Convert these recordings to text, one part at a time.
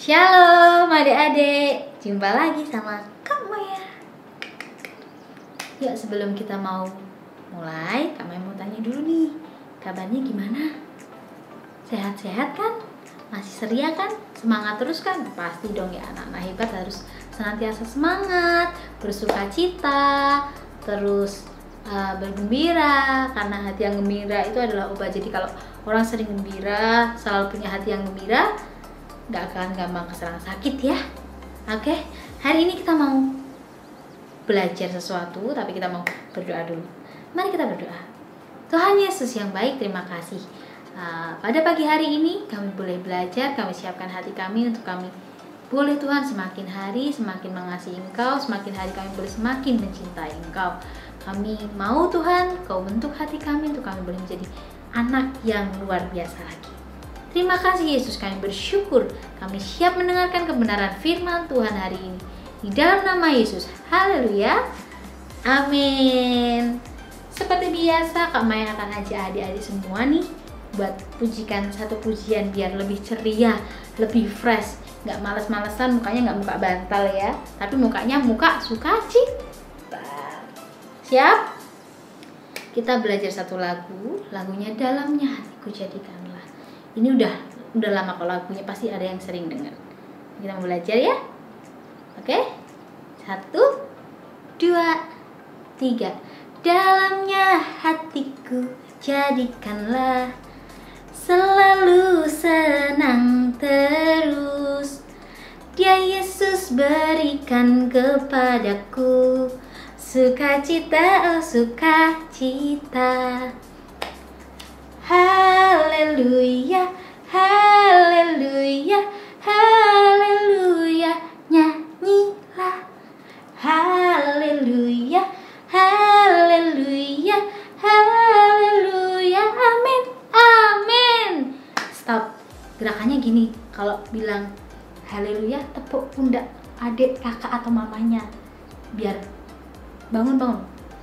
Shalom adik-adik, jumpa lagi sama Kak Maya. Yuk sebelum kita mau mulai, Kak Maya mau tanya dulu nih, kabarnya gimana? Sehat-sehat kan? Masih ceria kan? Semangat terus kan? Pasti dong ya, anak-anak hebat harus senantiasa semangat, bersuka cita, terus bergembira, karena hati yang gembira itu adalah obat. Jadi kalau orang sering gembira, selalu punya hati yang gembira, nggak akan gampang keserang sakit ya. Oke, hari ini kita mau belajar sesuatu, tapi kita mau berdoa dulu. Mari kita berdoa. Tuhan Yesus yang baik, terima kasih. Pada pagi hari ini kami boleh belajar, kami siapkan hati kami untuk kami boleh Tuhan semakin hari semakin mengasihi Engkau, semakin hari kami boleh semakin mencintai Engkau. Kami mau Tuhan, Kau bentuk hati kami untuk kami boleh menjadi anak yang luar biasa lagi. Terima kasih Yesus, kami bersyukur kami siap mendengarkan kebenaran firman Tuhan hari ini. Di dalam nama Yesus, haleluya, amin. Seperti biasa, Kak Maya akan ajak adik-adik semua nih buat pujikan satu pujian biar lebih ceria, lebih fresh. Nggak males-malesan, mukanya nggak muka bantal ya, tapi mukanya muka sukacita. Siap? Kita belajar satu lagu, lagunya Dalamnya Hatiku Jadikanlah. Ini udah lama kalau lagunya, pasti ada yang sering dengar. Kita mau belajar ya. Oke? 1, 2, 3. Dalamnya hatiku jadikanlah selalu senang terus. Dia Yesus berikan kepadaku sukacita, oh sukacita. Haleluya, haleluya, haleluya, nyanyilah. Haleluya, haleluya, haleluya, amin, amin. Stop. Gerakannya gini, kalau bilang haleluya, tepuk pundak adik, kakak atau mamanya biar bangun.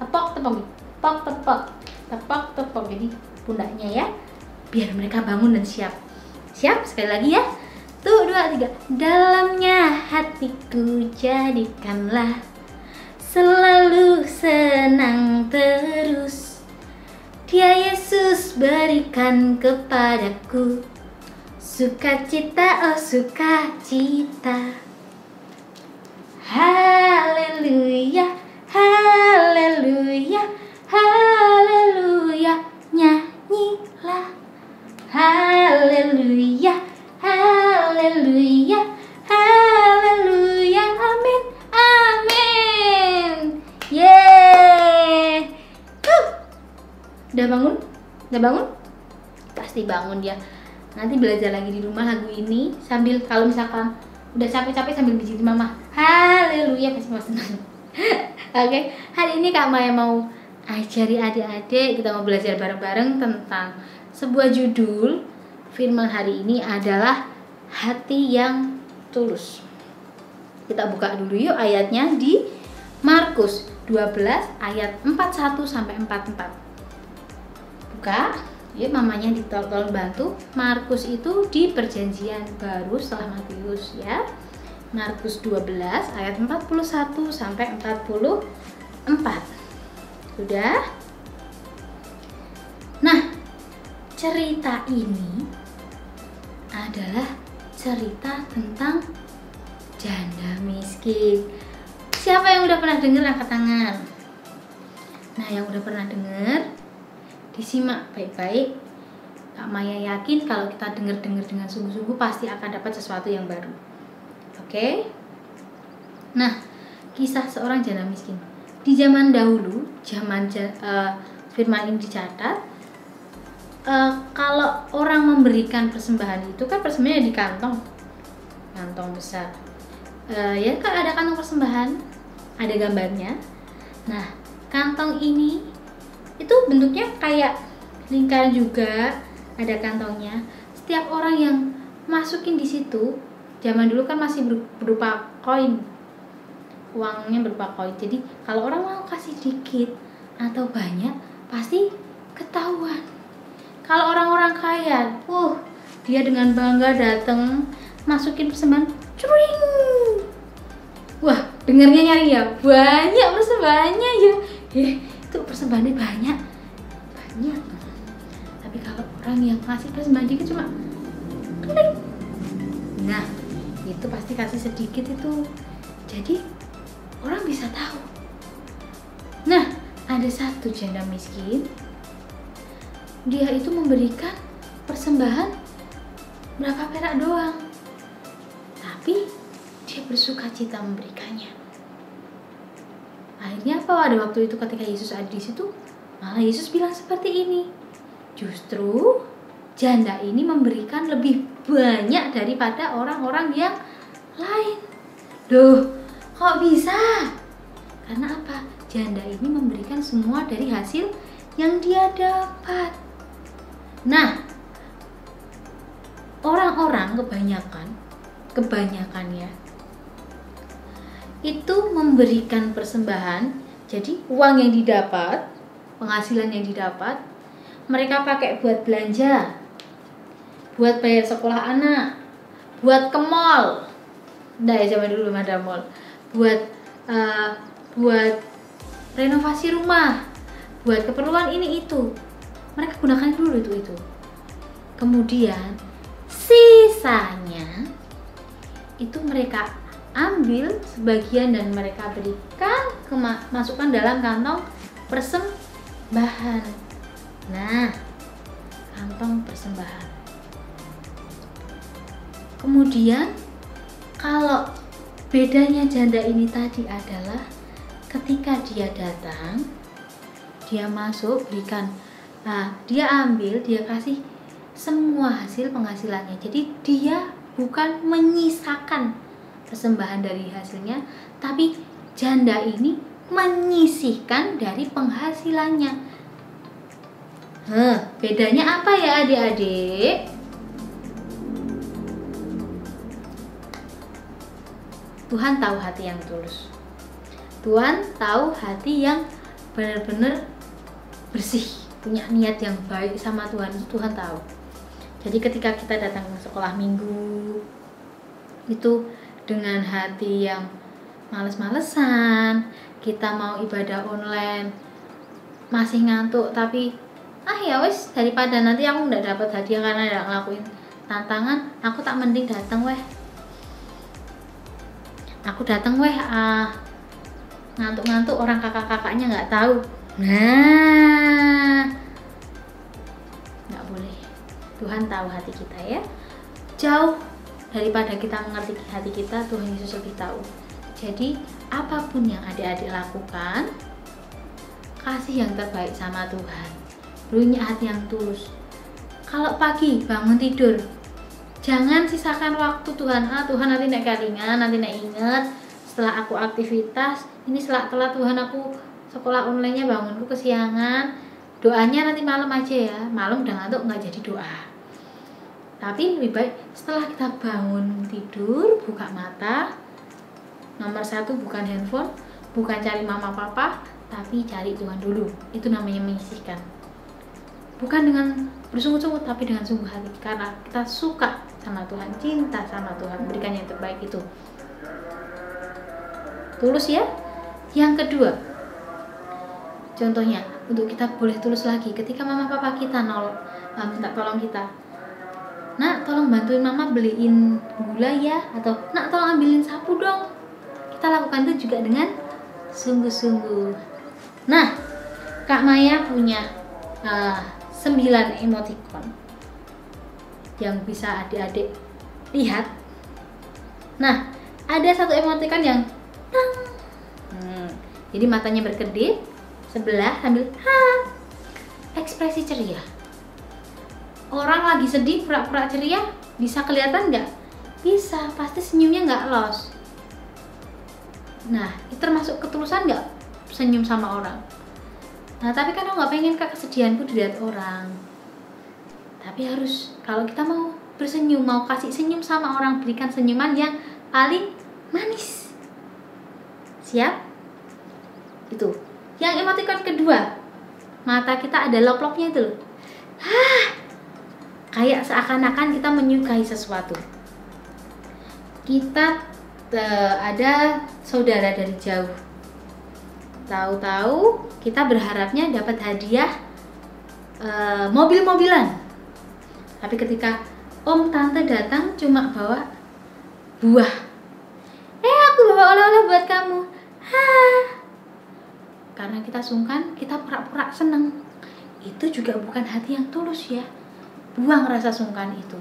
Tepok, jadi pundaknya ya, biar mereka bangun dan siap. Sekali lagi ya. 1, 2, 3. Dalamnya hatiku jadikanlah selalu senang terus. Dia Yesus berikan kepadaku sukacita, oh sukacita. Haleluya, haleluya, haleluya, nyanyilah. Haleluya, haleluya, haleluya, amin, amin. Yeay. Udah bangun? Pasti bangun ya. Nanti belajar lagi di rumah lagu ini sambil, kalau misalkan udah capek-capek, sambil pijitin mama. Haleluya, kasih mama senang. Oke, hari ini Kak Maya mau ajari adik-adik, kita mau belajar bareng-bareng tentang sebuah judul. Firman hari ini adalah hati yang tulus. Kita buka dulu yuk ayatnya di Markus 12 ayat 41 sampai 44. Buka, yuk mamanya tolong bantu. Markus itu di perjanjian baru setelah Matius ya. Markus 12 ayat 41 sampai 44. Sudah? Nah, cerita ini adalah cerita tentang janda miskin. Siapa yang udah pernah dengar, angkat tangan. Nah, yang udah pernah dengar, disimak baik-baik. Kak Maya yakin kalau kita dengar dengan sungguh-sungguh pasti akan dapat sesuatu yang baru. Oke? Nah, kisah seorang janda miskin. Di zaman dahulu, firman ini dicatat, kalau orang memberikan persembahan itu kan persembahannya di kantong besar. Ya kan, ada kantong persembahan, ada gambarnya. Nah, kantong ini itu bentuknya kayak lingkaran juga, ada kantongnya. Setiap orang yang masukin di situ, zaman dulu kan masih berupa koin, uangnya berupa koin. Jadi kalau orang mau kasih dikit atau banyak pasti ketahuan. Kalau orang-orang kaya, dia dengan bangga datang masukin persembahan, curing. Wah, dengarnya nyari ya, banyak persembahannya ya. Itu persembahannya banyak. Tapi kalau orang yang ngasih persembahan dikit cuma klik. Nah, itu pasti kasih sedikit itu. Jadi orang bisa tahu. Nah, ada satu janda miskin. Dia itu memberikan persembahan berapa perak doang. Tapi dia bersuka cita memberikannya. Akhirnya apa? Ada waktu itu ketika Yesus ada di situ, malah Yesus bilang seperti ini. Justru janda ini memberikan lebih banyak daripada orang-orang yang lain. Loh, kok bisa? Karena apa? Janda ini memberikan semua dari hasil yang dia dapat. Nah, orang-orang kebanyakannya itu memberikan persembahan. Jadi uang yang didapat, penghasilan yang didapat, mereka pakai buat belanja, buat bayar sekolah anak, buat ke mall. Nah, ya zaman dulu belum ada mall. Buat renovasi rumah, buat keperluan ini itu. Mereka gunakan dulu itu. Kemudian sisanya itu mereka ambil sebagian dan mereka berikan masukkan dalam kantong persembahan. Nah, kantong persembahan. Kemudian kalau bedanya janda ini tadi adalah ketika dia datang, dia masuk berikan, dia ambil, dia kasih semua hasil penghasilannya. Jadi dia bukan menyisakan persembahan dari hasilnya, tapi janda ini menyisihkan dari penghasilannya. Bedanya apa ya adik-adik? Tuhan tahu hati yang tulus. Tuhan tahu hati yang benar-benar bersih, punya niat yang baik sama Tuhan. Tuhan tahu. Jadi ketika kita datang ke sekolah minggu itu dengan hati yang males-malesan, kita mau ibadah online masih ngantuk, tapi ya wes, daripada nanti aku nggak dapat hadiah karena nggak ngelakuin tantangan, aku tak mending datang weh. Aku datang weh, ngantuk-ngantuk orang kakak-kakaknya nggak tahu. Nah, nggak boleh. Tuhan tahu hati kita ya. Jauh daripada kita mengerti hati kita, Tuhan Yesus lebih tahu. Jadi apapun yang adik-adik lakukan, kasih yang terbaik sama Tuhan. Punya hati yang tulus. Kalau pagi bangun tidur, jangan sisakan waktu Tuhan. Tuhan nanti nek kalingan, nanti nek inget setelah aku aktivitas, ini setelah Tuhan aku sekolah online-nya bangunku kesiangan. Doanya nanti malam aja ya. Malam udah ngantuk nggak jadi doa. Tapi lebih baik setelah kita bangun tidur, buka mata, nomor 1 bukan handphone, bukan cari mama papa, tapi cari Tuhan dulu. Itu namanya menyisihkan. Bukan dengan bersungut-sungut, tapi dengan sungguh hati, karena kita suka sama Tuhan, cinta sama Tuhan, berikan yang terbaik itu. Tulus ya. Yang kedua, contohnya untuk kita boleh tulus lagi ketika mama papa kita minta tolong kita. Nak, tolong bantuin mama beliin gula ya, atau nak tolong ambilin sapu dong. Kita lakukan itu juga dengan sungguh-sungguh. Nah, Kak Maya punya 9 emoticon yang bisa adik-adik lihat. Nah, ada satu emoticon yang jadi matanya berkedip sebelah sambil ekspresi ceria. Orang lagi sedih pura-pura ceria, bisa kelihatan nggak? Bisa, pasti senyumnya nggak los. Nah, itu termasuk ketulusan nggak? Senyum sama orang. Nah, tapi kan aku nggak pengen kesedihanku dilihat orang. Tapi harus, kalau kita mau bersenyum, mau kasih senyum sama orang, berikan senyuman yang paling manis. Siap? Itu. Yang emoticon kedua, mata kita ada loplopnya itu loh. Kayak seakan-akan kita menyukai sesuatu. kita ada saudara dari jauh. Tahu-tahu kita berharapnya dapat hadiah mobil-mobilan. Tapi ketika om tante datang cuma bawa buah. Aku bawa oleh-oleh buat kamu. Karena kita sungkan, kita pura-pura seneng. Itu juga bukan hati yang tulus ya. Buang rasa sungkan itu.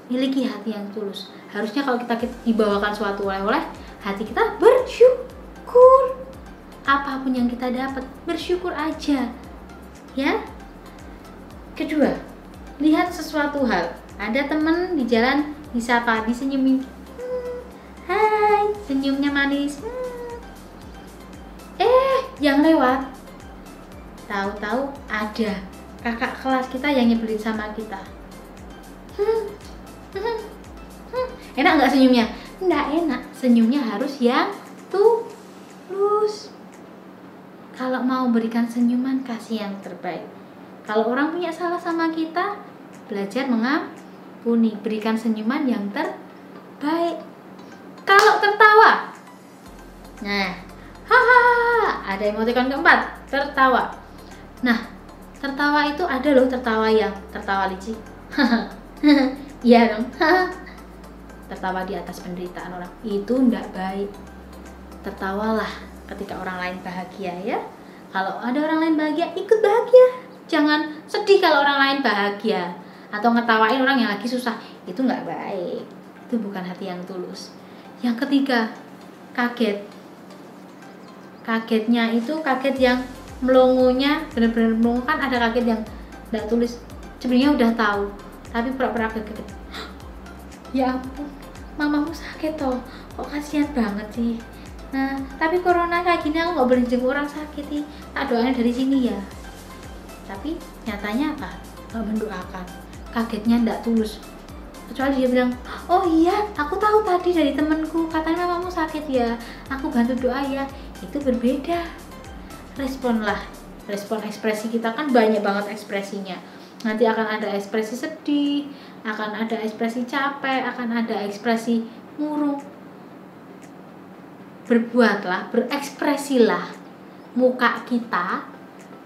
Miliki hati yang tulus. Harusnya kalau kita dibawakan suatu oleh-oleh, hati kita bersyukur. Apapun yang kita dapat, bersyukur aja. Ya. Kedua, lihat sesuatu hal. Ada temen di jalan, disapa, disenyumin. Hai, senyumnya manis. Yang lewat, tahu-tahu ada kakak kelas kita yang nyebelin sama kita. Enak nggak senyumnya? Nggak enak. Senyumnya harus yang tulus. Kalau mau berikan senyuman, kasih yang terbaik. Kalau orang punya salah sama kita, belajar mengampuni, berikan senyuman yang terbaik. Kalau tertawa, nah, ada emoticon keempat, tertawa. Nah, tertawa itu ada loh tertawa yang tertawa licik. Iya dong. Tertawa di atas penderitaan orang, itu enggak baik. Tertawalah ketika orang lain bahagia ya. Kalau ada orang lain bahagia, ikut bahagia. Jangan sedih kalau orang lain bahagia atau ngetawain orang yang lagi susah. Itu enggak baik. Itu bukan hati yang tulus. Yang ketiga, kaget. Kagetnya itu kaget yang melongonya benar-benar melongo. Kan ada kaget yang enggak tulus, sebenarnya udah tahu tapi pura-pura kaget. Ya ampun, mamamu sakit toh, kok kasihan banget sih. Nah, tapi corona kayak gini aku nggak boleh jenguk orang sakit sih. Tak doain dari sini ya. Tapi nyatanya apa? Nggak mendoakan. Kagetnya enggak tulus. Kecuali dia bilang, oh iya, aku tahu tadi dari temenku, katanya mamamu sakit ya, aku bantu doa ya. Itu berbeda. Responlah. Respon ekspresi kita kan banyak banget ekspresinya. Nanti akan ada ekspresi sedih, akan ada ekspresi capek, akan ada ekspresi murung. Berbuatlah, berekspresilah. Muka kita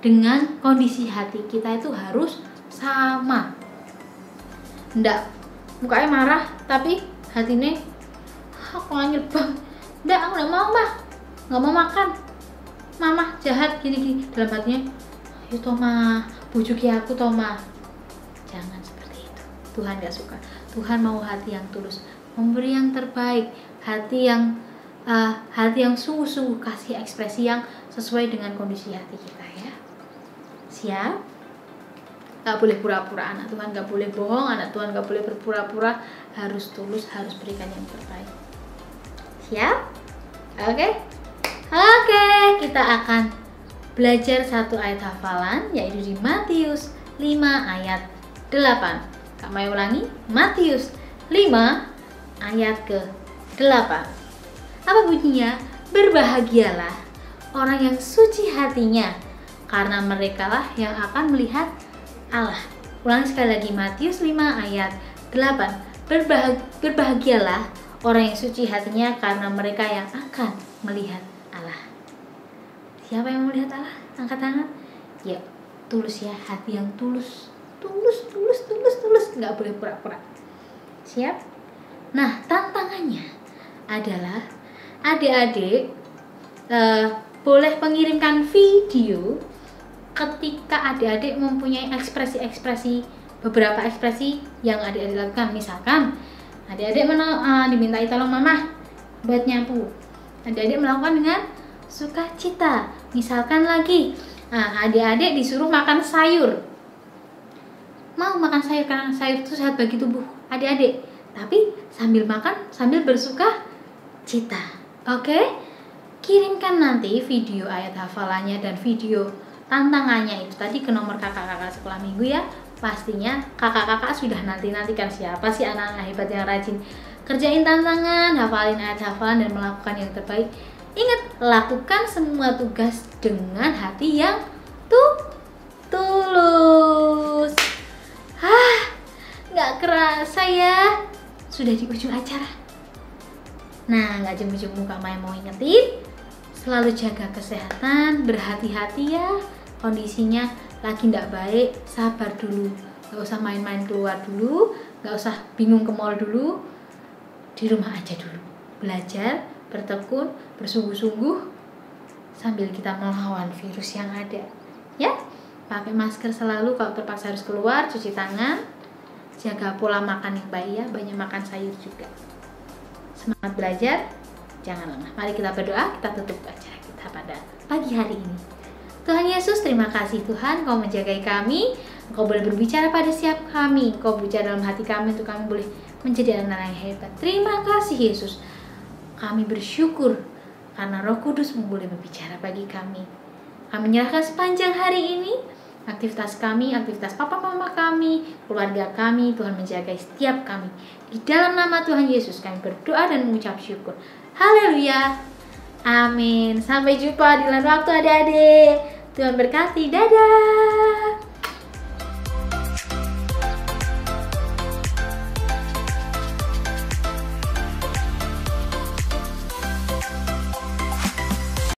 dengan kondisi hati kita itu harus sama. Nggak mukanya marah tapi hatinya aku nganyel bang. Nggak, aku nggak mau mah, nggak mau makan, mama jahat gini-gini. Dalam hatinya, ayo Toma, bujuki aku Toma. Jangan seperti itu. Tuhan nggak suka. Tuhan mau hati yang tulus, memberi yang terbaik, hati yang sungguh-sungguh, kasih ekspresi yang sesuai dengan kondisi hati kita ya. Siap? Gak boleh pura-pura, anak Tuhan gak boleh bohong, anak Tuhan gak boleh berpura-pura, harus tulus, harus berikan yang terbaik. Siap? Oke, kita akan belajar satu ayat hafalan, yaitu di Matius 5 ayat 8. Kak Maya ulangi, Matius 5 ayat ke-8. Apa bunyinya? Berbahagialah orang yang suci hatinya, karena merekalah yang akan melihat Allah. Ulangi sekali lagi, Matius 5 ayat 8. Berbahagialah orang yang suci hatinya, karena mereka yang akan melihat Allah. Siapa yang melihat Allah? Angkat tangan. Ya, tulus ya, hati yang tulus. Tulus. Nggak boleh pura-pura. Siap? Nah, tantangannya adalah adik-adik boleh mengirimkan video ketika adik-adik mempunyai ekspresi-ekspresi, beberapa ekspresi yang adik-adik lakukan. Misalkan adik-adik dimintai tolong mama buat nyapu, adik-adik melakukan dengan sukacita. Misalkan lagi adik-adik disuruh makan sayur, mau makan sayur karena sayur itu sehat bagi tubuh adik-adik, tapi sambil makan sambil bersuka cita. Oke? Kirimkan nanti video ayat hafalannya dan video tantangannya itu tadi ke nomor kakak-kakak sekolah minggu ya. Pastinya kakak-kakak sudah nantikan siapa sih anak-anak hebat yang rajin kerjain tantangan, hafalin ayat hafalan dan melakukan yang terbaik. Ingat, lakukan semua tugas dengan hati yang tulus. Nggak kerasa ya, sudah di ujung acara. Nah, nggak jemu-jemu Kak Maya mau ingetin, selalu jaga kesehatan, berhati-hati ya. Kondisinya lagi nggak baik, sabar dulu. Nggak usah main-main keluar dulu, nggak usah bingung ke mall dulu. Di rumah aja dulu. Belajar, bertekun, bersungguh-sungguh sambil kita melawan virus yang ada. Ya, pakai masker selalu, kalau terpaksa harus keluar, cuci tangan, jaga pola makan yang baik ya, banyak makan sayur juga. Semangat belajar, jangan lengah. Mari kita berdoa, kita tutup acara kita pada pagi hari ini. Tuhan Yesus, terima kasih Tuhan, Kau menjagai kami, Kau boleh berbicara pada setiap kami, Kau berbicara dalam hati kami untuk kami boleh menjadi anak yang hebat. Terima kasih Yesus, kami bersyukur karena Roh Kudus boleh berbicara bagi kami. Kami menyerahkan sepanjang hari ini aktivitas kami, aktivitas papa mama kami, keluarga kami, Tuhan menjaga setiap kami. Di dalam nama Tuhan Yesus kami berdoa dan mengucap syukur. Haleluya. Amin. Sampai jumpa di lain waktu adik-adik. Tuhan berkati. Dadah.